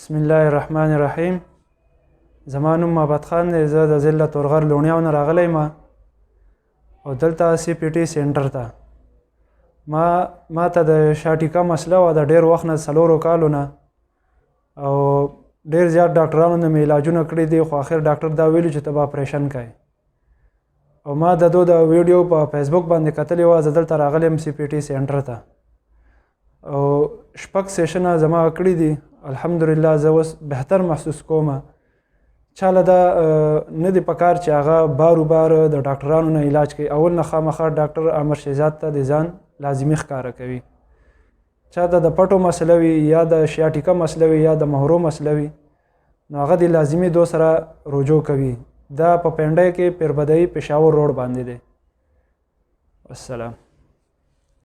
بسم الله الرحمن الرحیم. زما نوم محبت خان دی. زه د ضلع تورغر لونیاو نه راغلی یم او دلته سی پی ټي سینټر ته ما ته د شاټیکا مسله وه د ډېر وخت نه 4 کالو نه او ډېر زیات ډاکټرانو نه مې علاجونه کړي دي خو آخر ډاکټر دا ویلي چې ته به اپریشن کوې او ما د دوی د ویډیو په فیسبوک باندې کتلې وه. زه دلته راغلی یم سی پی ټي سینټر ته او 6 سیشنه زما کړي دي. الحمدلله زه اوس بهتر محسوس کوم. چاله دا نه دی پکار چې هغه بار د ډاکټرانو نه علاج کوي. اول نه خامخا ډاکټر عامر شهزاد ته د ځان لازمي ښکاره کوي. چاته د پټو مسله وي یا د شیاټیکا مسله وي یا د مهرو مسله وي نو هغه د لازمي دو سره رجوع کوي. دا په پنډۍ کې پیربدایي پېښور روډ باندې دی. والسلام.